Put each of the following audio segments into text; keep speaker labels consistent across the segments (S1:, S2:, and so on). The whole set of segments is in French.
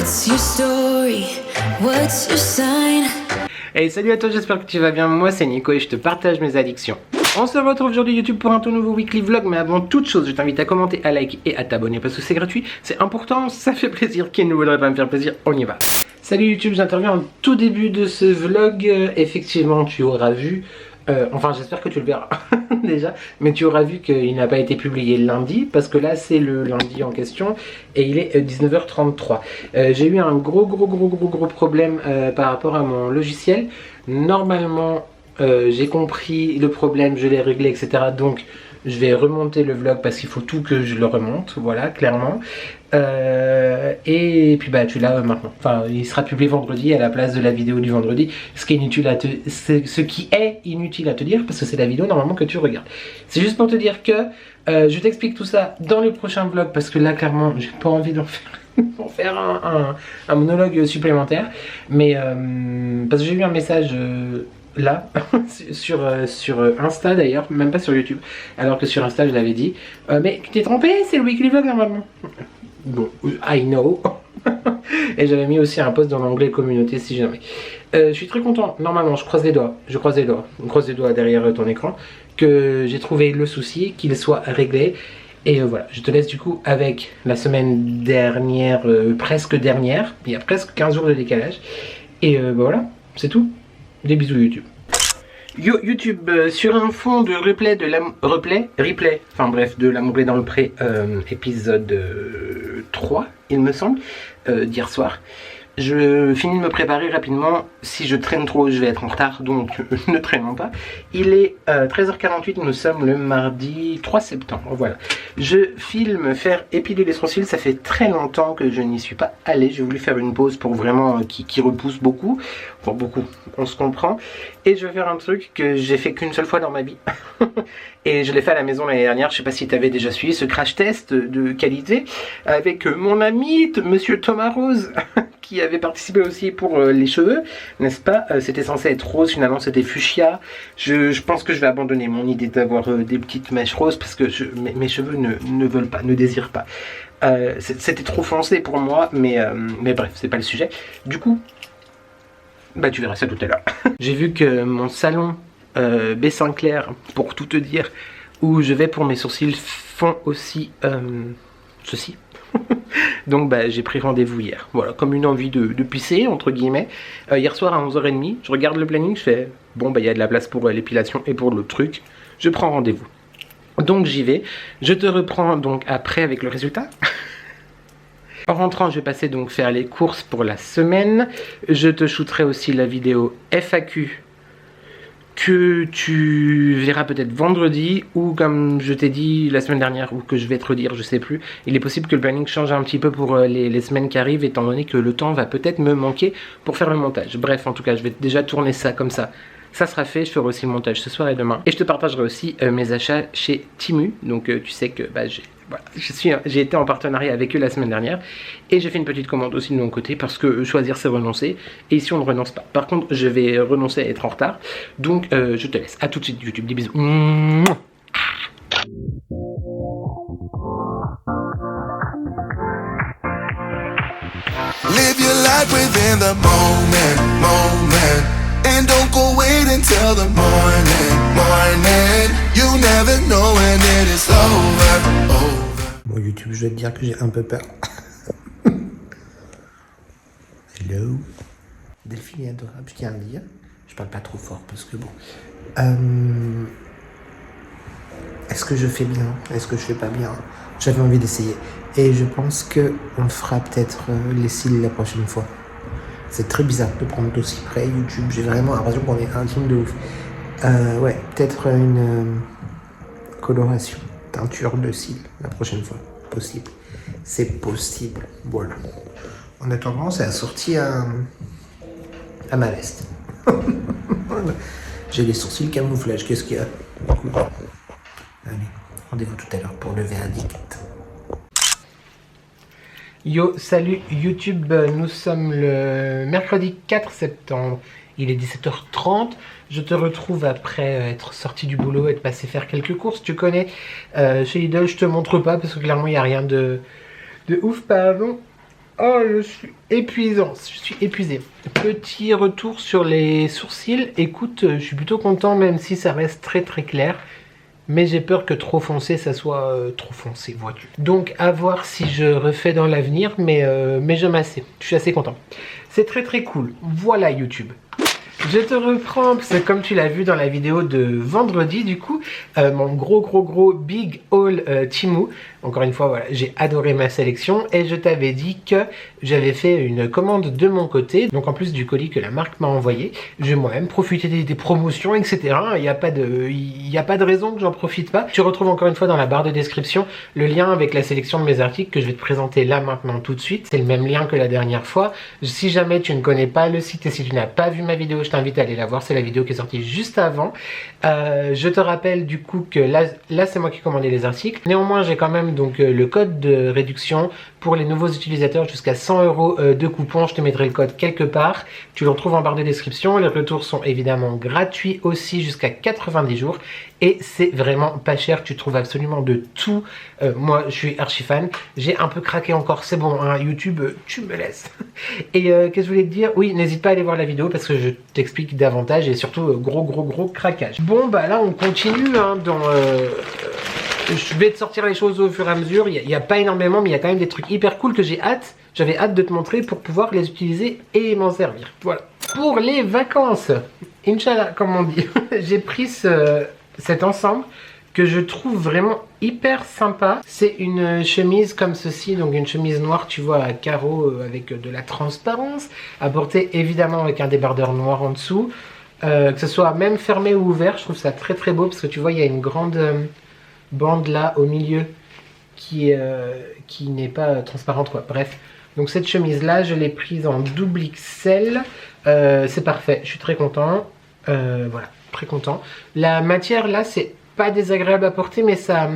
S1: What's your story? What's your sign?
S2: Hey, salut à toi, j'espère que tu vas bien. Moi c'est Nico et je te partage mes addictions. On se retrouve aujourd'hui YouTube pour un tout nouveau weekly vlog, mais avant toute chose je t'invite à commenter, à liker et à t'abonner parce que c'est gratuit, c'est important, ça fait plaisir. Qui ne voudrait pas me faire plaisir? On y va. Salut YouTube, j'interviens en tout début de ce vlog. Effectivement tu auras vu, enfin j'espère que tu le verras déjà, mais tu auras vu qu'il n'a pas été publié lundi parce que là c'est le lundi en question et il est 19h33. J'ai eu un gros problème par rapport à mon logiciel. Normalement j'ai compris le problème, je l'ai réglé, etc. Donc je vais remonter le vlog parce qu'il faut tout que je le remonte, voilà, clairement. Et puis bah tu l'as maintenant. Enfin, il sera publié vendredi à la place de la vidéo du vendredi. Ce qui est inutile à te dire parce que c'est la vidéo normalement que tu regardes. C'est juste pour te dire que je t'explique tout ça dans le prochain vlog parce que là clairement j'ai pas envie d'en faire un monologue supplémentaire. Mais parce que j'ai eu un message là sur Insta d'ailleurs, même pas sur YouTube, alors que sur Insta je l'avais dit, mais tu t'es trompé, c'est le weekly vlog normalement. Bon, I know. Et j'avais mis aussi un post dans l'onglet communauté si jamais. Je suis très content, normalement je croise les doigts derrière ton écran, que j'ai trouvé le souci, qu'il soit réglé. Et voilà, je te laisse du coup avec la semaine dernière, presque dernière, il y a presque 15 jours de décalage. Et voilà, c'est tout. Des bisous YouTube. Yo YouTube, sur un fond de replay de enfin bref, de L'amour est dans le pré, épisode 3 il me semble, d'hier soir. Je finis de me préparer rapidement. Si je traîne trop, je vais être en retard, donc ne traînons pas. Il est 13h48, nous sommes le mardi 3 septembre, voilà. Je filme faire épiler les sourcils, ça fait très longtemps que je n'y suis pas allé. J'ai voulu faire une pause pour vraiment qui repousse beaucoup. Enfin beaucoup, on se comprend. Et je vais faire un truc que j'ai fait qu'une seule fois dans ma vie. Et je l'ai fait à la maison l'année dernière, je sais pas si tu avais déjà suivi ce crash test de qualité avec mon ami monsieur Thomas Rose qui avait participé aussi pour les cheveux, n'est-ce pas? C'était censé être rose, finalement c'était fuchsia. Je pense que je vais abandonner mon idée d'avoir des petites mèches roses parce que mes cheveux ne veulent pas, ne désirent pas. C'était trop foncé pour moi, mais bref, c'est pas le sujet. Du coup, bah tu verras ça tout à l'heure. J'ai vu que mon salon B. Sinclair, pour tout te dire, où je vais pour mes sourcils, font aussi ceci. Donc bah, j'ai pris rendez-vous hier, voilà, comme une envie de pisser, entre guillemets. Hier soir à 11h30, je regarde le planning, je fais, bon bah il y a de la place pour l'épilation et pour l'autre truc, je prends rendez-vous. Donc j'y vais, je te reprends donc après avec le résultat. En rentrant, je vais passer donc faire les courses pour la semaine. Je te shooterai aussi la vidéo FAQ que tu verras peut-être vendredi ou comme je t'ai dit la semaine dernière ou que je vais te redire, je sais plus. Il est possible que le planning change un petit peu pour les semaines qui arrivent étant donné que le temps va peut-être me manquer pour faire le montage. Bref, en tout cas, je vais déjà tourner ça comme ça. Ça sera fait, je ferai aussi le montage ce soir et demain. Et je te partagerai aussi mes achats chez Temu. Donc tu sais que bah, j'ai été en partenariat avec eux la semaine dernière. Et j'ai fait une petite commande aussi de mon côté parce que choisir c'est renoncer. Et ici on ne renonce pas. Par contre je vais renoncer à être en retard. Donc je te laisse. A tout de suite YouTube, des bisous.
S3: Live your life within the moment. And don't go wait until the morning. You never know when it is over.
S2: Bon YouTube, je vais te dire que j'ai un peu peur. Hello. Delphine est adorable, je tiens à le dire. Je parle pas trop fort parce que bon. Est-ce que je fais bien? Est-ce que je fais pas bien? J'avais envie d'essayer. Et je pense que on fera peut-être les cils la prochaine fois. C'est très bizarre de prendre d'aussi près YouTube. J'ai vraiment l'impression qu'on est intime de ouf. Ouais, peut-être une coloration, teinture de cils la prochaine fois. Possible. C'est possible. Voilà. En attendant, c'est assorti à ma veste. J'ai les sourcils camouflage. Qu'est-ce qu'il y a? Allez, rendez-vous tout à l'heure pour le verdict. Yo, salut YouTube, nous sommes le mercredi 4 septembre, il est 17h30, je te retrouve après être sorti du boulot et être passé faire quelques courses, tu connais, chez Lidl je te montre pas parce que clairement il n'y a rien de ouf, pardon, Oh, je suis épuisant, je suis épuisé. Petit retour sur les sourcils. Écoute, je suis plutôt content même si ça reste très très clair. Mais j'ai peur que trop foncé, ça soit trop foncé, vois-tu. Donc à voir si je refais dans l'avenir, mais j'aime assez. Je suis assez content. C'est très très cool. Voilà YouTube. Je te reprends, parce que comme tu l'as vu dans la vidéo de vendredi, du coup, mon gros big haul Temu. Encore une fois, voilà, j'ai adoré ma sélection et je t'avais dit que j'avais fait une commande de mon côté. Donc en plus du colis que la marque m'a envoyé, je vais moi-même profiter des promotions, etc. Il n'y a pas de raison que j'en profite pas. Tu retrouves encore une fois dans la barre de description le lien avec la sélection de mes articles que je vais te présenter là maintenant tout de suite. C'est le même lien que la dernière fois. Si jamais tu ne connais pas le site et si tu n'as pas vu ma vidéo, je t'invite à aller la voir. C'est la vidéo qui est sortie juste avant. Je te rappelle du coup que là c'est moi qui ai commandé les articles. Néanmoins, j'ai quand même donc le code de réduction pour les nouveaux utilisateurs jusqu'à 100 € de coupon. Je te mettrai le code quelque part. Tu le retrouves en barre de description. Les retours sont évidemment gratuits aussi jusqu'à 90 jours. Et c'est vraiment pas cher. Tu trouves absolument de tout. Moi, je suis archi fan. J'ai un peu craqué encore. C'est bon, hein, YouTube, tu me laisses. Et qu'est-ce que je voulais te dire? Oui, n'hésite pas à aller voir la vidéo parce que je t'explique davantage et surtout gros craquage. Bon, bah là, on continue hein, dans... Je vais te sortir les choses au fur et à mesure. Il n'y a pas énormément, mais il y a quand même des trucs hyper cool que j'ai hâte. J'avais hâte de te montrer pour pouvoir les utiliser et m'en servir. Voilà. Pour les vacances, Inch'Allah, comme on dit, j'ai pris cet ensemble que je trouve vraiment hyper sympa. C'est une chemise comme ceci, donc une chemise noire, tu vois, à carreaux avec de la transparence, à porter évidemment avec un débardeur noir en dessous. Que ce soit même fermé ou ouvert, je trouve ça très beau parce que tu vois, il y a une grande... bande là au milieu qui n'est pas transparente quoi. Bref, donc cette chemise là je l'ai prise en double XL. C'est parfait, je suis très content. Voilà, très content. La matière là c'est pas désagréable à porter, mais ça,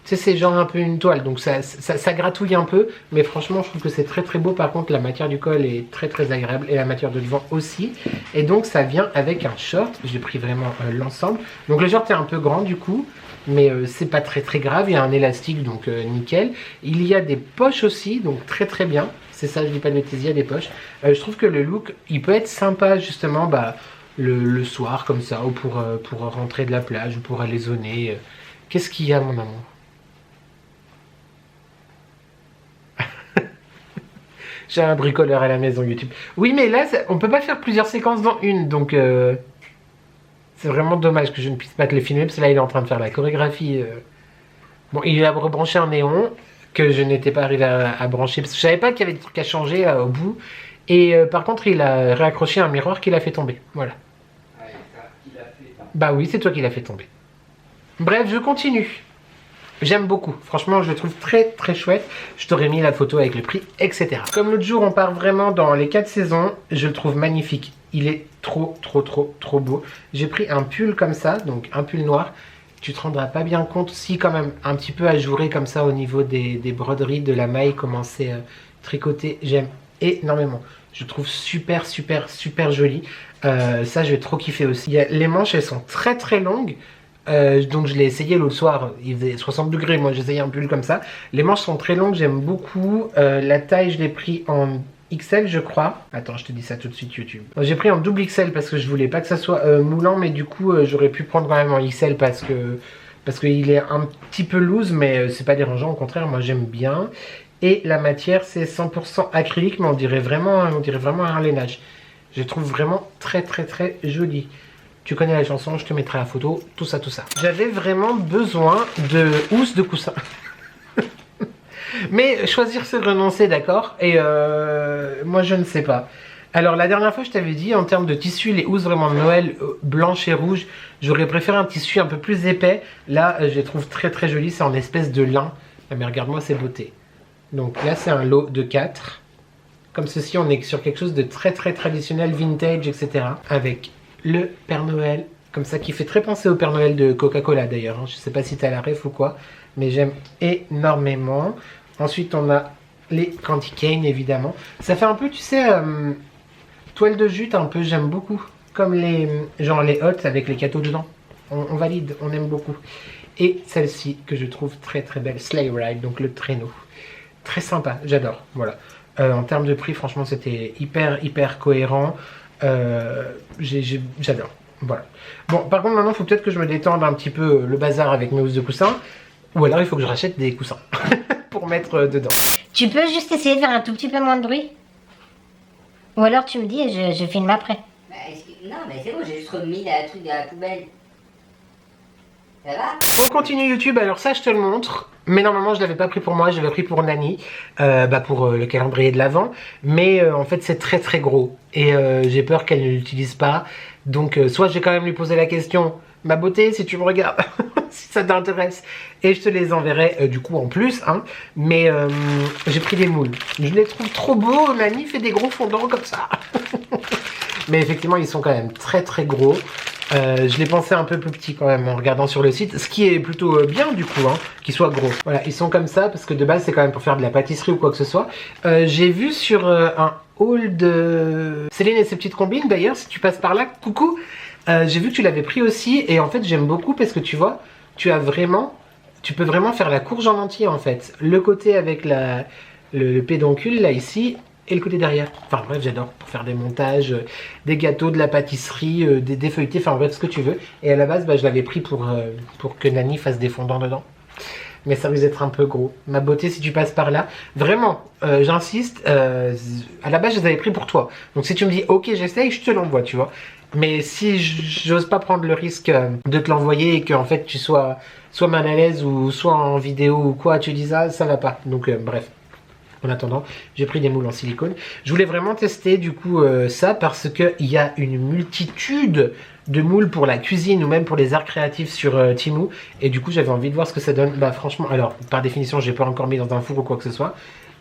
S2: tu sais, c'est genre un peu une toile, donc ça gratouille un peu, mais franchement je trouve que c'est très beau. Par contre la matière du col est très agréable et la matière de devant aussi, et donc ça vient avec un short. J'ai pris vraiment l'ensemble, donc le short est un peu grand du coup, mais c'est pas très grave. Il y a un élastique, donc nickel. Il y a des poches aussi, donc très bien. C'est ça, je dis pas de bêtises, il y a des poches. Je trouve que le look, il peut être sympa justement bah, le soir comme ça, ou pour rentrer de la plage, ou pour aller zoner. Qu'est-ce qu'il y a mon amour? J'ai un bricoleur à la maison YouTube. Oui mais là, on peut pas faire plusieurs séquences dans une, donc... C'est vraiment dommage que je ne puisse pas te le filmer parce que là il est en train de faire la chorégraphie. Bon, il a rebranché un néon que je n'étais pas arrivé à brancher parce que je savais pas qu'il y avait des trucs à changer au bout. Et par contre il a réaccroché un miroir qu'il a fait tomber. Voilà. Bah oui, c'est toi qui l'as fait tomber. Bref, je continue. J'aime beaucoup, franchement je le trouve très chouette. Je t'aurais mis la photo avec le prix, etc. Comme l'autre jour on part vraiment dans les 4 saisons, je le trouve magnifique. Il est trop beau. J'ai pris un pull comme ça, donc un pull noir. Tu te rendras pas bien compte, si quand même un petit peu ajouré comme ça au niveau des broderies, de la maille, comment c'est tricoté. J'aime énormément. Je trouve super joli. Ça je vais trop kiffer aussi. Les manches elles sont très longues. Donc je l'ai essayé l'autre soir, il faisait 60 degrés, moi j'ai essayé un pull comme ça. Les manches sont très longues, j'aime beaucoup. La taille je l'ai pris en XL je crois. Attends, je te dis ça tout de suite YouTube. J'ai pris en double XL parce que je voulais pas que ça soit moulant, mais du coup j'aurais pu prendre quand même en XL parce qu'il est un petit peu loose, mais c'est pas dérangeant, au contraire moi j'aime bien. Et la matière c'est 100% acrylique, mais on dirait vraiment un lainage. Je trouve vraiment très joli. Tu connais la chanson, je te mettrai la photo, tout ça. J'avais vraiment besoin de housse de coussin. Mais choisir c'est renoncer, d'accord. Et moi je ne sais pas. Alors la dernière fois je t'avais dit, en termes de tissu, les housses vraiment de Noël, blanches et rouges, j'aurais préféré un tissu un peu plus épais. Là je les trouve très jolies, c'est en espèce de lin. Mais regarde-moi ces beautés. Donc là c'est un lot de 4. Comme ceci, on est sur quelque chose de très traditionnel, vintage, etc. Avec le Père Noël, comme ça, qui fait très penser au Père Noël de Coca-Cola d'ailleurs. Hein. Je sais pas si tu as la ref ou quoi, mais j'aime énormément. Ensuite, on a les candy cane, évidemment. Ça fait un peu, tu sais, toile de jute, un peu, j'aime beaucoup. Comme les hot avec les cadeaux dedans. On valide, on aime beaucoup. Et celle-ci, que je trouve très belle, Sleigh Ride, donc le traîneau. Très sympa, j'adore, voilà. En termes de prix, franchement, c'était hyper cohérent. J'adore. Voilà. Bon, par contre, maintenant, il faut peut-être que je me détende un petit peu le bazar avec mes housses de coussins. Ou alors, il faut que je rachète des coussins pour mettre dedans.
S4: Tu peux juste essayer de faire un tout petit peu moins de bruit? Ou alors tu me dis et je filme après.
S5: Bah, non, mais c'est bon, j'ai juste remis la truc de la poubelle. Ça va?
S2: On continue YouTube, alors ça je te le montre. Mais normalement je l'avais pas pris pour moi, je l'avais pris pour Nani, pour le calendrier de l'Avent. Mais en fait c'est très gros et j'ai peur qu'elle ne l'utilise pas. Donc soit je vais quand même lui poser la question, ma beauté si tu me regardes, si ça t'intéresse. Et je te les enverrai du coup en plus. Hein. Mais j'ai pris des moules. Je les trouve trop beaux, Nani fait des gros fondants comme ça. Mais effectivement ils sont quand même très gros. Je l'ai pensé un peu plus petit quand même en regardant sur le site, ce qui est plutôt bien du coup, hein, qu'ils soient gros. Voilà, ils sont comme ça parce que de base c'est quand même pour faire de la pâtisserie ou quoi que ce soit. J'ai vu sur un haul de Céline et ses petites combines d'ailleurs, si tu passes par là, coucou. J'ai vu que tu l'avais pris aussi et en fait j'aime beaucoup parce que tu vois, tu peux vraiment faire la courge en entier en fait. Le côté avec le pédoncule là ici. Et le côté derrière. Enfin bref, j'adore pour faire des montages, des gâteaux, de la pâtisserie, des feuilletés, enfin bref, ce que tu veux. Et à la base, je l'avais pris pour que Nani fasse des fondants dedans. Mais ça risque d'être un peu gros. Ma beauté, si tu passes par là. Vraiment, j'insiste, à la base, je les avais pris pour toi. Donc si tu me dis, ok, j'essaye, je te l'envoie, tu vois. Mais si j'ose pas prendre le risque de te l'envoyer et qu'en fait, tu sois soit mal à l'aise ou soit en vidéo ou quoi, tu dis ça va pas. Donc bref. En attendant, j'ai pris des moules en silicone. Je voulais vraiment tester du coup ça parce qu'il y a une multitude de moules pour la cuisine ou même pour les arts créatifs sur Temu. Et du coup, j'avais envie de voir ce que ça donne. Bah franchement, alors par définition, j'ai pas encore mis dans un four ou quoi que ce soit.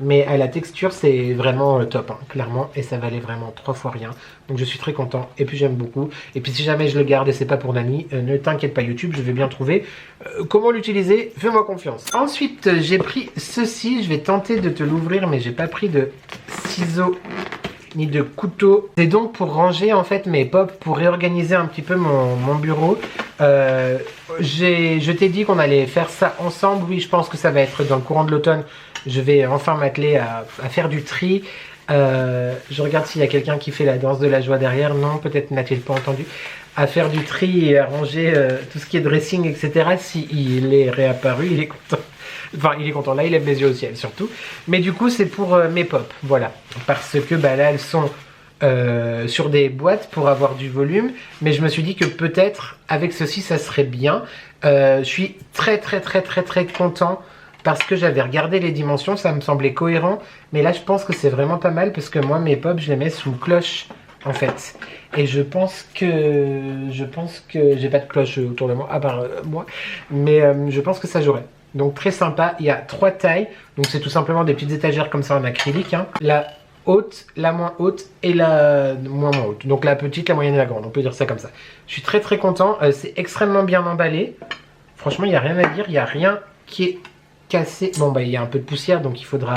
S2: Mais à la texture, c'est vraiment top, hein, clairement. Et ça valait vraiment 3 fois rien. Donc je suis très content. Et puis j'aime beaucoup. Et puis si jamais je le garde et c'est pas pour Nani, ne t'inquiète pas YouTube, je vais bien trouver comment l'utiliser. Fais-moi confiance. Ensuite, j'ai pris ceci. Je vais tenter de te l'ouvrir, mais j'ai pas pris de ciseaux ni de couteau. C'est donc pour ranger en fait mes pops, pour réorganiser un petit peu mon bureau. Je t'ai dit qu'on allait faire ça ensemble. Oui, je pense que ça va être dans le courant de l'automne. Je vais enfin m'atteler à faire du tri. Je regarde s'il y a quelqu'un qui fait la danse de la joie derrière. Non, peut-être n'a-t-il pas entendu. À faire du tri et à ranger tout ce qui est dressing, etc. S'il est réapparu, il est content. Enfin, il est content. Là, il lève les yeux au ciel, surtout. Mais du coup, c'est pour mes pops. Voilà. Parce que là, elles sont sur des boîtes pour avoir du volume. Mais je me suis dit que peut-être, avec ceci, ça serait bien. Je suis très content. Parce que j'avais regardé les dimensions, ça me semblait cohérent. Mais là, je pense que c'est vraiment pas mal. Parce que moi, mes pops, je les mets sous cloche, en fait. Et je pense que j'ai pas de cloche autour de moi, à part moi. Mais je pense que ça jouerait. Donc très sympa. Il y a 3 tailles. Donc c'est tout simplement des petites étagères comme ça en acrylique. Hein. La haute, la moins haute et la moins haute. Donc la petite, la moyenne et la grande. On peut dire ça comme ça. Je suis très content. C'est extrêmement bien emballé. Franchement, il n'y a rien à dire. Il n'y a rien qui est cassé. Bon il y a un peu de poussière donc il faudra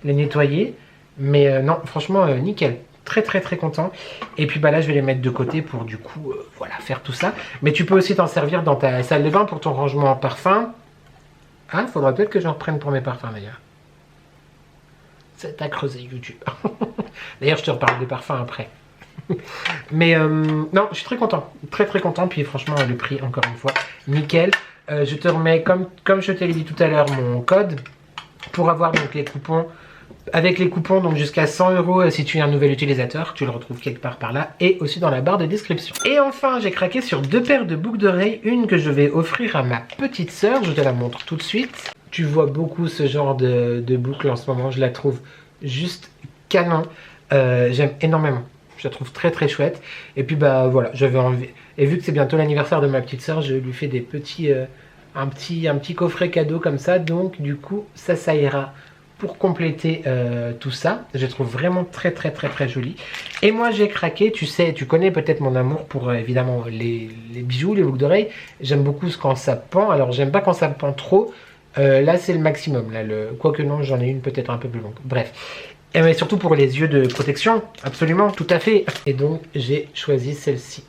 S2: les nettoyer, mais non franchement nickel, très content. Et puis là je vais les mettre de côté pour du coup voilà faire tout ça. Mais tu peux aussi t'en servir dans ta salle de bain pour ton rangement en parfum. Ah, faudra peut-être que j'en reprenne pour mes parfums d'ailleurs. C'est à creuser YouTube. D'ailleurs je te reparle des parfums après. Mais non, je suis très content, très content. Puis franchement le prix encore une fois nickel. Je te remets comme je te l'ai dit tout à l'heure mon code pour avoir donc les coupons. Avec les coupons donc jusqu'à 100 € si tu es un nouvel utilisateur, tu le retrouves quelque part par là et aussi dans la barre de description. Et enfin j'ai craqué sur 2 paires de boucles d'oreilles, une que je vais offrir à ma petite sœur, je te la montre tout de suite. Tu vois beaucoup ce genre de boucle en ce moment, je la trouve juste canon, j'aime énormément. Je la trouve très chouette. Et puis voilà, j'avais envie. Et vu que c'est bientôt l'anniversaire de ma petite soeur, je lui fais des petits, un petit coffret cadeau comme ça. Donc du coup, ça ira pour compléter tout ça. Je trouve vraiment très joli. Et moi j'ai craqué, tu sais, tu connais peut-être mon amour pour évidemment les bijoux, les boucles d'oreilles. J'aime beaucoup quand ça pend. Alors j'aime pas quand ça pend trop. Là c'est le maximum. Là, quoique non, j'en ai une peut-être un peu plus longue. Bref. Et mais surtout pour les yeux de protection, absolument, tout à fait. Et donc j'ai choisi celle-ci.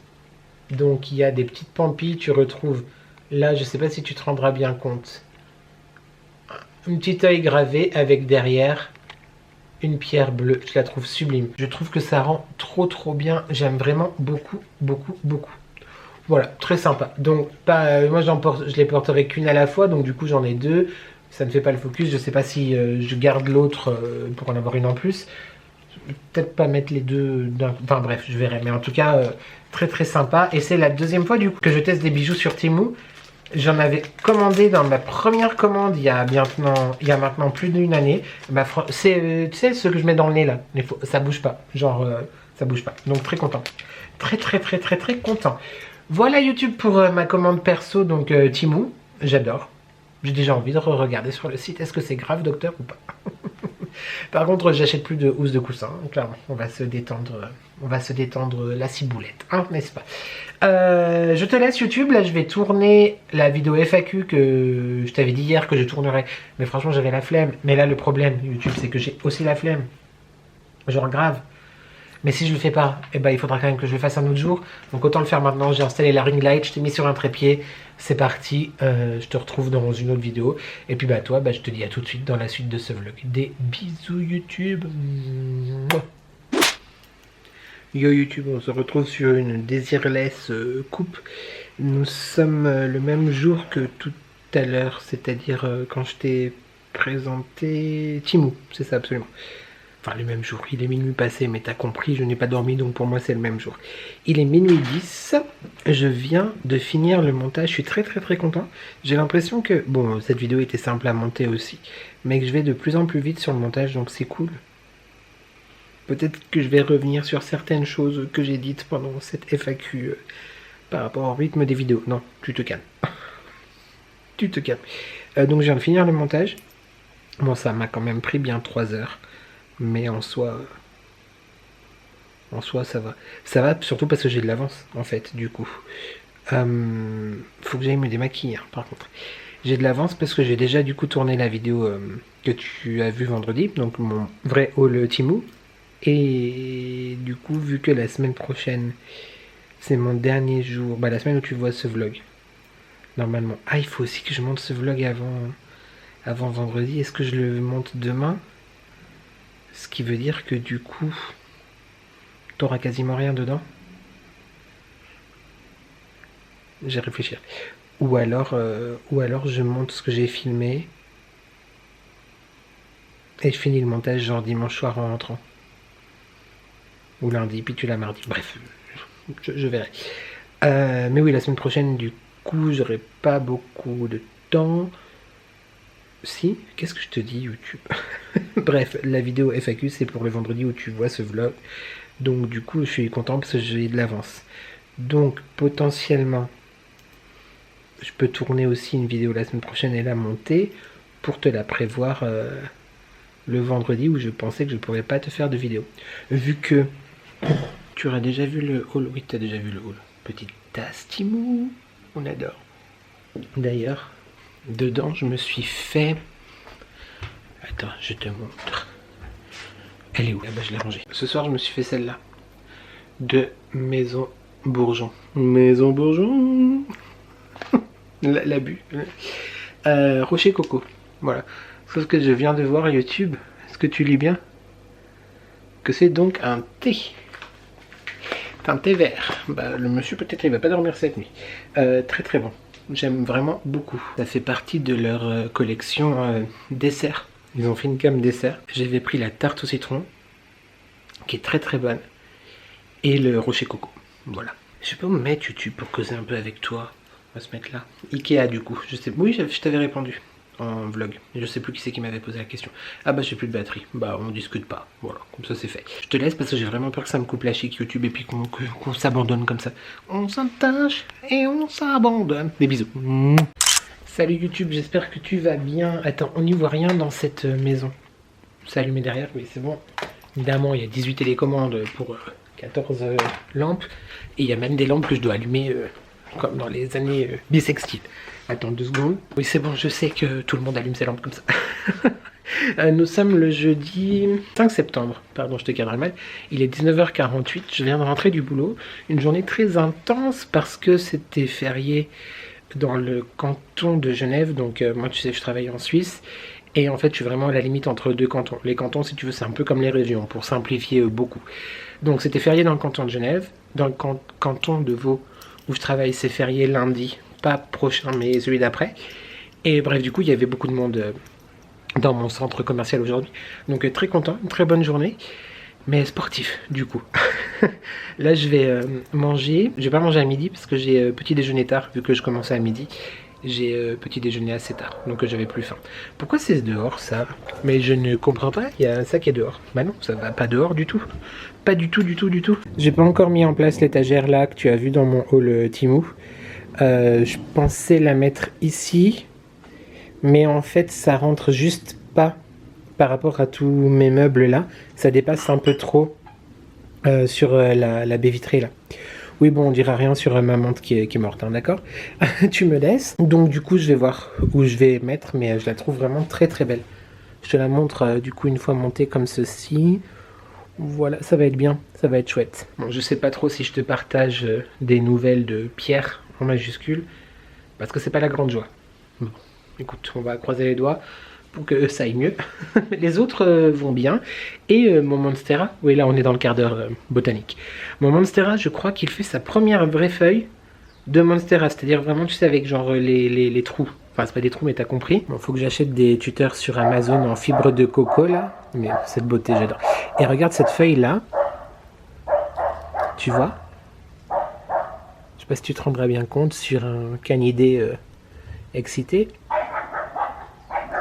S2: Donc il y a des petites pampilles, tu retrouves là, je sais pas si tu te rendras bien compte, un petit œil gravé avec derrière une pierre bleue. Je la trouve sublime. Je trouve que ça rend trop bien. J'aime vraiment beaucoup. Voilà, très sympa. Donc, moi je les porterai qu'une à la fois. Donc du coup, j'en ai deux. Ça ne fait pas le focus. Je sais pas si je garde l'autre pour en avoir une en plus. Je vais peut-être pas mettre les deux d'un... Enfin bref, je verrai. Mais en tout cas, très sympa. Et c'est la deuxième fois du coup que je teste des bijoux sur Temu. J'en avais commandé dans ma première commande il y a maintenant plus d'une année. C'est tu sais ce que je mets dans le nez là. Ça bouge pas. Genre ça bouge pas. Donc très content. Très content. Voilà YouTube pour ma commande perso. Donc Temu. J'adore. J'ai déjà envie de regarder sur le site. Est-ce que c'est grave, docteur, ou pas? Par contre, j'achète plus de housse de coussin. Clairement, on va se détendre la ciboulette, hein, n'est-ce pas? Je te laisse YouTube. Là, je vais tourner la vidéo FAQ que je t'avais dit hier que je tournerais. Mais franchement, j'avais la flemme. Mais là, le problème, YouTube, c'est que j'ai aussi la flemme. Genre grave. Mais si je le fais pas, eh ben, il faudra quand même que je le fasse un autre jour. Donc autant le faire maintenant. J'ai installé la ring light, je t'ai mis sur un trépied. C'est parti. Je te retrouve dans une autre vidéo. Et puis bah toi, je te dis à tout de suite dans la suite de ce vlog. Des bisous YouTube. Yo YouTube, on se retrouve sur une Desireless coupe. Nous sommes le même jour que tout à l'heure. C'est-à-dire quand je t'ai présenté Temu. C'est ça absolument. Enfin, le même jour, il est minuit passé, mais t'as compris, je n'ai pas dormi, donc pour moi c'est le même jour. Il est minuit 10, je viens de finir le montage, je suis très content. J'ai l'impression que, bon, cette vidéo était simple à monter aussi, mais que je vais de plus en plus vite sur le montage, donc c'est cool. Peut-être que je vais revenir sur certaines choses que j'ai dites pendant cette FAQ par rapport au rythme des vidéos. Non, tu te calmes. Tu te calmes. Donc je viens de finir le montage. Bon, ça m'a quand même pris bien 3 heures. Mais en soi ça va. Ça va surtout parce que j'ai de l'avance en fait du coup. Faut que j'aille me démaquiller par contre. J'ai de l'avance parce que j'ai déjà du coup tourné la vidéo que tu as vue vendredi. Donc mon vrai haul Temu. Et du coup vu que la semaine prochaine c'est mon dernier jour. Bah la semaine où tu vois ce vlog. Normalement. Ah il faut aussi que je monte ce vlog avant vendredi. Est-ce que je le monte demain ? Ce qui veut dire que du coup, t'auras quasiment rien dedans. J'ai réfléchi. Ou alors je monte ce que j'ai filmé. Et je finis le montage genre dimanche soir en rentrant. Ou lundi, puis tu l'as mardi. Bref, je verrai. Mais oui, la semaine prochaine, du coup, j'aurai pas beaucoup de temps. Si, qu'est-ce que je te dis YouTube? Bref, la vidéo FAQ c'est pour le vendredi où tu vois ce vlog. Donc du coup je suis content parce que j'ai de l'avance. Donc potentiellement je peux tourner aussi une vidéo la semaine prochaine et la monter pour te la prévoir le vendredi où je pensais que je pourrais pas te faire de vidéo. Vu que tu auras déjà vu le haul. Oui, tu as déjà vu le haul. Petite tasse Temu, on adore. D'ailleurs, dedans, je me suis fait... Attends, je te montre. Elle est où? Ah bah je l'ai rangée. Ce soir, je me suis fait celle-là. De Maison Bourgeon. Maison Bourgeon. L'abus. Rocher Coco. Voilà. Sauf que je viens de voir YouTube. Est-ce que tu lis bien? Que c'est donc un thé. Un thé vert. Bah, le monsieur, peut-être, il va pas dormir cette nuit. Très bon. J'aime vraiment beaucoup. Ça fait partie de leur collection dessert. Ils ont fait une gamme dessert. J'avais pris la tarte au citron, qui est très bonne, et le rocher coco. Voilà. Je peux me mettre YouTube pour causer un peu avec toi. On va se mettre là. Ikea du coup. Je sais. Oui, je t'avais répondu en vlog. Je sais plus qui c'est qui m'avait posé la question. Ah bah j'ai plus de batterie. Bah on discute pas. Voilà, comme ça c'est fait. Je te laisse parce que j'ai vraiment peur que ça me coupe la chic YouTube et puis qu'on s'abandonne comme ça. On s'attache et on s'abandonne. Des bisous. Salut YouTube, j'espère que tu vas bien. Attends, on n'y voit rien dans cette maison. C'est allumé derrière, mais c'est bon. Évidemment, il y a 18 télécommandes pour 14 lampes. Et il y a même des lampes que je dois allumer comme dans les années bissextiles. Attends 2 secondes. Oui, c'est bon, je sais que tout le monde allume ses lampes comme ça. Nous sommes le jeudi 5 septembre. Pardon, je te cadre mal. Il est 19h48. Je viens de rentrer du boulot. Une journée très intense parce que c'était férié dans le canton de Genève. Donc, moi, tu sais, je travaille en Suisse. Et en fait, je suis vraiment à la limite entre deux cantons. Les cantons, si tu veux, c'est un peu comme les régions, pour simplifier beaucoup. Donc c'était férié dans le canton de Genève. Dans le canton de Vaud, où je travaille, c'est férié lundi. Pas prochain, mais celui d'après. Et bref, du coup, il y avait beaucoup de monde dans mon centre commercial aujourd'hui. Donc très content, une très bonne journée. Mais sportif, du coup. Là, je vais manger. Je vais pas manger à midi, parce que j'ai petit déjeuner tard, vu que je commençais à midi. J'ai petit déjeuner assez tard, donc j'avais plus faim. Pourquoi c'est dehors ça? Mais je ne comprends pas, il y a un sac qui est dehors. Bah non, ça va pas dehors du tout. Pas du tout, du tout, du tout. J'ai pas encore mis en place l'étagère là que tu as vu dans mon hall Timou. Je pensais la mettre ici, mais en fait ça rentre juste pas par rapport à tous mes meubles là. Ça dépasse un peu trop sur la baie vitrée là. Oui, bon, on dira rien sur ma montre qui est morte, hein, d'accord? Tu me laisses. Donc, du coup, je vais voir où je vais mettre, mais je la trouve vraiment très très belle. Je te la montre, du coup, une fois montée comme ceci. Voilà, ça va être bien, ça va être chouette. Bon, je sais pas trop si je te partage des nouvelles de Pierre en majuscule, parce que c'est pas la grande joie. Bon, écoute, on va croiser les doigts pour que ça aille mieux. Les autres vont bien. Et mon Monstera, oui là on est dans le quart d'heure botanique. Mon Monstera, je crois qu'il fait sa première vraie feuille de Monstera. C'est-à-dire vraiment, tu sais, avec genre les trous. Enfin, c'est pas des trous, mais t'as compris. Bon, faut que j'achète des tuteurs sur Amazon en fibre de coco là. Mais cette beauté, j'adore. Et regarde cette feuille là. Tu vois? Je sais pas si tu te rendras bien compte sur un canidé excité.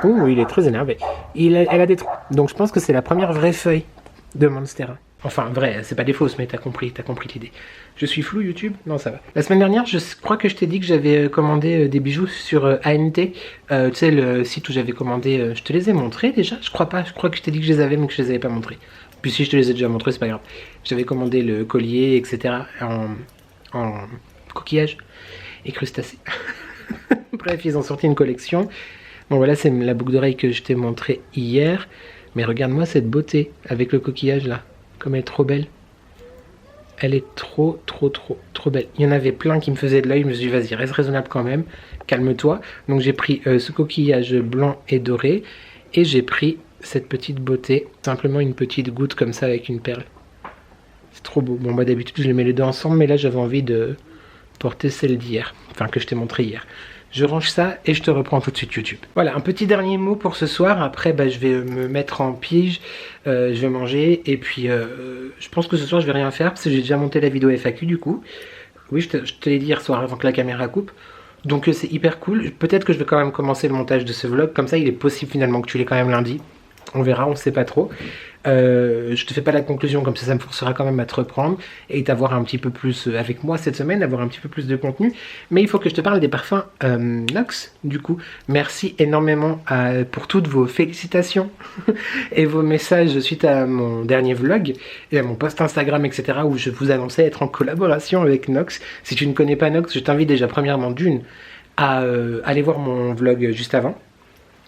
S2: Oh, il est très énervé. Elle a des trous. Donc je pense que c'est la première vraie feuille de Monstera. Enfin, vrai, c'est pas des fausses, mais t'as compris l'idée. Je suis flou YouTube? Non, ça va. La semaine dernière, je crois que je t'ai dit que j'avais commandé des bijoux sur ANT. Tu sais, le site où j'avais commandé... je te les ai montrés déjà? Je crois pas. Je crois que je t'ai dit que je les avais, mais que je les avais pas montrés. Puis si je te les ai déjà montrés, c'est pas grave. J'avais commandé le collier, etc. en coquillage et crustacés. Bref, ils ont sorti une collection. Bon voilà, c'est la boucle d'oreille que je t'ai montré hier. Mais regarde-moi cette beauté avec le coquillage là. Comme elle est trop belle. Elle est trop belle. Il y en avait plein qui me faisaient de l'œil. Je me suis dit, vas-y, reste raisonnable quand même. Calme-toi. Donc j'ai pris ce coquillage blanc et doré. Et j'ai pris cette petite beauté. Simplement une petite goutte comme ça avec une perle. C'est trop beau. Bon bah d'habitude je les mets les deux ensemble. Mais là j'avais envie de porter celle d'hier. Enfin que je t'ai montré hier. Je range ça et je te reprends tout de suite YouTube. Voilà, un petit dernier mot pour ce soir. Après, bah, je vais me mettre en pige, je vais manger. Et puis, je pense que ce soir, je vais rien faire parce que j'ai déjà monté la vidéo FAQ du coup. Oui, je te l'ai dit hier soir avant que la caméra coupe. Donc, c'est hyper cool. Peut-être que je vais quand même commencer le montage de ce vlog. Comme ça, il est possible finalement que tu l'aies quand même lundi. On verra, on sait pas trop. Je te fais pas la conclusion, comme ça me forcera quand même à te reprendre et d'avoir un petit peu plus avec moi cette semaine, d'avoir un petit peu plus de contenu. Mais il faut que je te parle des parfums Nox. Du coup, merci énormément pour toutes vos félicitations et vos messages suite à mon dernier vlog et à mon post Instagram, etc. où je vous annonçais être en collaboration avec Nox. Si tu ne connais pas Nox, je t'invite déjà premièrement à aller voir mon vlog juste avant,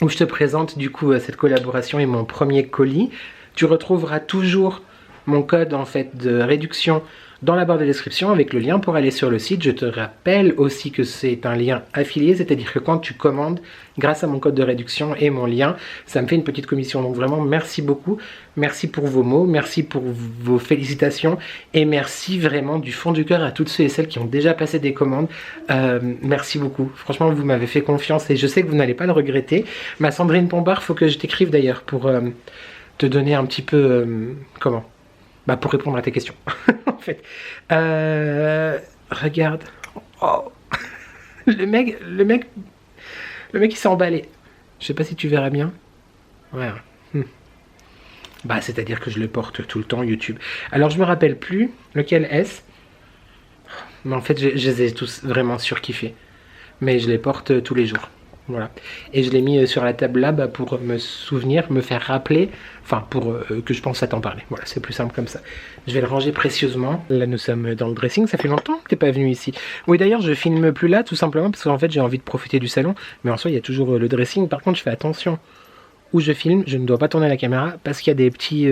S2: où je te présente du coup cette collaboration et mon premier colis. Tu retrouveras toujours mon code en fait de réduction dans la barre de description avec le lien pour aller sur le site. Je te rappelle aussi que c'est un lien affilié, c'est-à-dire que quand tu commandes grâce à mon code de réduction et mon lien, ça me fait une petite commission. Donc vraiment merci beaucoup, merci pour vos mots, merci pour vos félicitations et merci vraiment du fond du cœur à toutes ceux et celles qui ont déjà passé des commandes. Merci beaucoup, franchement vous m'avez fait confiance et je sais que vous n'allez pas le regretter. Ma Sandrine Pombard, faut que je t'écrive d'ailleurs pour te donner un petit peu comment, bah pour répondre à tes questions en fait. Regarde, oh. le mec il s'est emballé. Je sais pas si tu verras bien. Ouais. Bah c'est à dire que je le porte tout le temps YouTube. Alors je me rappelle plus lequel est-ce, mais en fait je les ai tous vraiment surkiffés. Mais je les porte tous les jours. Voilà. Et je l'ai mis sur la table là pour me souvenir, me faire rappeler, enfin pour que je pense à t'en parler. Voilà, c'est plus simple comme ça. Je vais le ranger précieusement. Là nous sommes dans le dressing, ça fait longtemps que t'es pas venu ici. Oui d'ailleurs je filme plus là tout simplement parce qu'en fait j'ai envie de profiter du salon. Mais en soi il y a toujours le dressing. Par contre je fais attention où je filme, je ne dois pas tourner la caméra parce qu'il y a des petits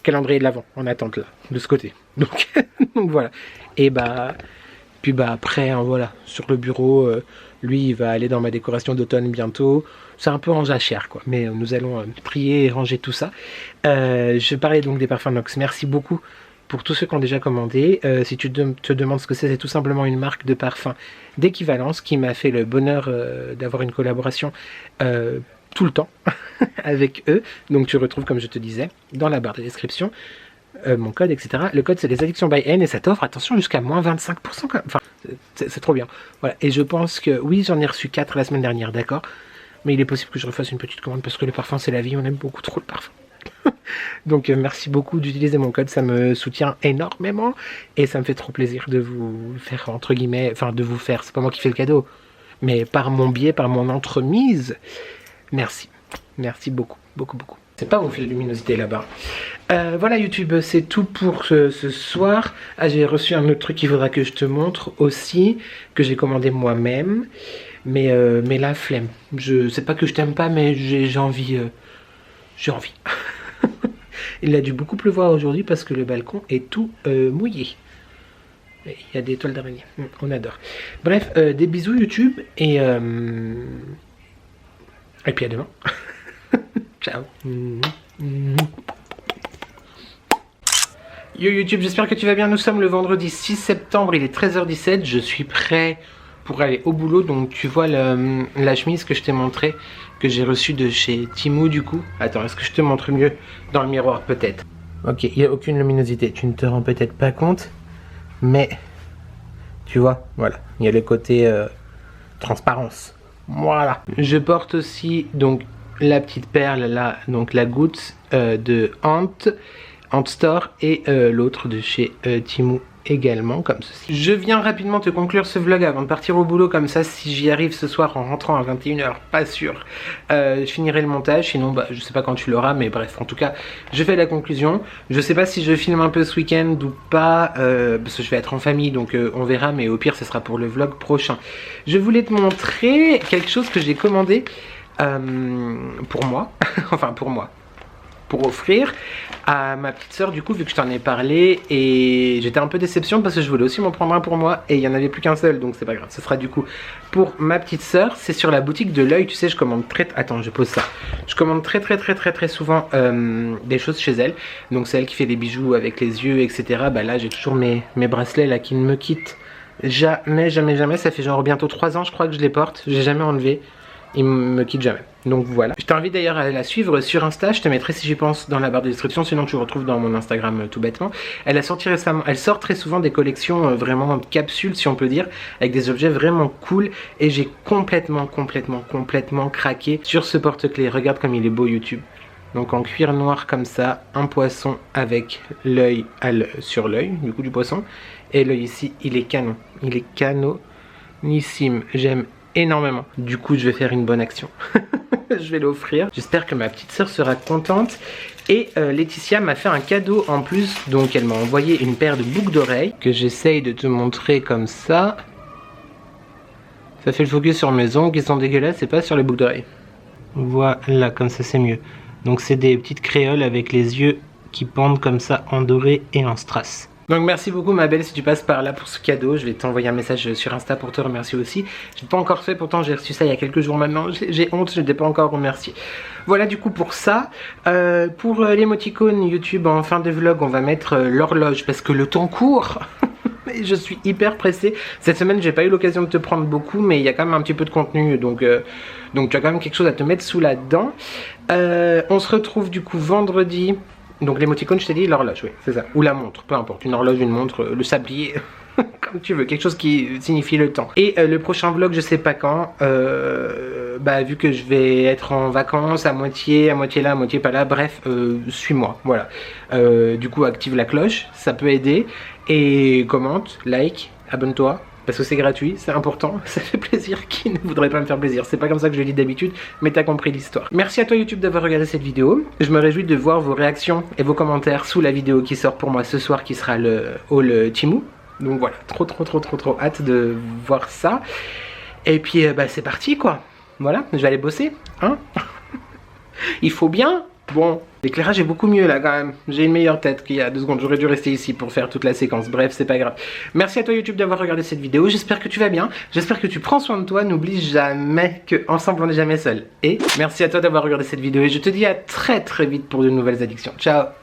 S2: calendriers de l'avant en attente là, de ce côté. Donc, donc voilà. Et bah Puis bah après, hein, voilà, sur le bureau, lui il va aller dans ma décoration d'automne bientôt. C'est un peu en jachère quoi, mais nous allons trier et ranger tout ça. Je parlais donc des parfums Nox, merci beaucoup pour tous ceux qui ont déjà commandé. Si tu te demandes ce que c'est tout simplement une marque de parfum d'équivalence qui m'a fait le bonheur d'avoir une collaboration tout le temps avec eux. Donc tu retrouves, comme je te disais, dans la barre de description, mon code, etc. Le code c'est les addictions by N et ça t'offre, attention, jusqu'à moins 25%. Enfin, c'est trop bien. Voilà. Et je pense que, oui, j'en ai reçu 4 la semaine dernière, d'accord. Mais il est possible que je refasse une petite commande parce que le parfum c'est la vie, on aime beaucoup trop le parfum. Donc merci beaucoup d'utiliser mon code, ça me soutient énormément et ça me fait trop plaisir de vous faire, entre guillemets, enfin de vous faire, c'est pas moi qui fais le cadeau, mais par mon biais, par mon entremise. Merci, merci beaucoup, beaucoup, beaucoup. C'est pas mon fil de luminosité là-bas. Voilà YouTube, c'est tout pour ce soir. Ah, j'ai reçu un autre truc qu'il faudra que je te montre aussi, que j'ai commandé moi-même. Mais la flemme. C'est pas que je t'aime pas, mais j'ai envie. J'ai envie. Il a dû beaucoup pleuvoir aujourd'hui parce que le balcon est tout mouillé. Il y a des toiles d'araignée. On adore. Bref, des bisous YouTube et puis à demain. Ciao. Yo YouTube, j'espère que tu vas bien. Nous sommes le vendredi 6 septembre, il est 13h17. Je suis prêt pour aller au boulot. Donc tu vois la chemise que je t'ai montré, que j'ai reçue de chez Temu du coup. Attends, est-ce que je te montre mieux dans le miroir peut-être? Ok, il n'y a aucune luminosité, tu ne te rends peut-être pas compte, mais tu vois, voilà, il y a le côté transparence. Voilà. Je porte aussi donc la petite perle là, donc la goutte de Ant Store et l'autre de chez Temu également, comme ceci. Je viens rapidement te conclure ce vlog avant de partir au boulot, comme ça si j'y arrive ce soir en rentrant à 21h, pas sûr, je finirai le montage, sinon bah, je sais pas quand tu l'auras, mais bref, en tout cas je fais la conclusion. Je sais pas si je filme un peu ce week-end ou pas, parce que je vais être en famille, donc on verra, mais au pire ce sera pour le vlog prochain. Je voulais te montrer quelque chose que j'ai commandé pour moi, enfin pour moi, pour offrir à ma petite soeur du coup, vu que je t'en ai parlé, et j'étais un peu déception parce que je voulais aussi m'en prendre un pour moi et il n'y en avait plus qu'un seul, donc c'est pas grave, ce sera du coup pour ma petite soeur. C'est sur la boutique de l'œil, tu sais, je commande attends, je pose ça, je commande très souvent des choses chez elle, donc c'est elle qui fait des bijoux avec les yeux, etc. Bah là j'ai toujours mes bracelets là qui ne me quittent jamais, ça fait genre bientôt 3 ans je crois que je les porte, j'ai jamais enlevé. Il me quitte jamais. Donc voilà. Je t'invite d'ailleurs à la suivre sur Insta. Je te mettrai si j'y pense dans la barre de description. Sinon tu retrouves dans mon Instagram tout bêtement. Elle a sorti récemment. Elle sort très souvent des collections vraiment capsules si on peut dire. Avec des objets vraiment cool. Et j'ai complètement craqué sur ce porte-clés. Regarde comme il est beau YouTube. Donc en cuir noir comme ça. Un poisson avec l'œil sur l'œil du coup du poisson. Et l'œil ici il est canon. Il est canonissime. J'aime énormément. Du coup je vais faire une bonne action. Je vais l'offrir. J'espère que ma petite soeur sera contente. Et Laetitia m'a fait un cadeau en plus. Donc elle m'a envoyé une paire de boucles d'oreilles que j'essaye de te montrer comme ça. Ça fait le focus sur mes ongles qui sont dégueulasses et pas sur les boucles d'oreilles. Voilà, comme ça c'est mieux. Donc c'est des petites créoles avec les yeux qui pendent comme ça en doré et en strass. Donc merci beaucoup ma belle si tu passes par là pour ce cadeau. Je vais t'envoyer un message sur Insta pour te remercier aussi. Je l'ai pas encore fait, pourtant j'ai reçu ça il y a quelques jours maintenant. J'ai honte, je ne t'ai pas encore remercié. Voilà du coup pour ça. Pour l'émoticône YouTube en fin de vlog, on va mettre l'horloge parce que le temps court. Je suis hyper pressée. Cette semaine j'ai pas eu l'occasion de te prendre beaucoup, mais il y a quand même un petit peu de contenu, donc tu as quand même quelque chose à te mettre sous la dent. On se retrouve du coup vendredi. Donc l'émoticône, je t'ai dit l'horloge, oui, c'est ça. Ou la montre, peu importe, une horloge, une montre, le sablier, comme tu veux, quelque chose qui signifie le temps. Et le prochain vlog, je sais pas quand, bah vu que je vais être en vacances, à moitié là, à moitié pas là, bref, suis-moi, voilà. Du coup, active la cloche, ça peut aider. Et commente, like, abonne-toi. Parce que c'est gratuit, c'est important, ça fait plaisir. Qui ne voudrait pas me faire plaisir? C'est pas comme ça que je le dis d'habitude, mais t'as compris l'histoire. Merci à toi YouTube d'avoir regardé cette vidéo. Je me réjouis de voir vos réactions et vos commentaires sous la vidéo qui sort pour moi ce soir, qui sera le haul Temu. Donc voilà, trop hâte de voir ça. Et puis bah c'est parti quoi. Voilà, je vais aller bosser, hein. Il faut bien. Bon, L'éclairage est beaucoup mieux là quand même. J'ai une meilleure tête qu'il y a 2 secondes. J'aurais dû rester ici pour faire toute la séquence. Bref, c'est pas grave. Merci à toi YouTube d'avoir regardé cette vidéo. J'espère que tu vas bien. J'espère que tu prends soin de toi. N'oublie jamais que ensemble on n'est jamais seul. Et merci à toi d'avoir regardé cette vidéo. Et je te dis à très vite pour de nouvelles addictions. Ciao.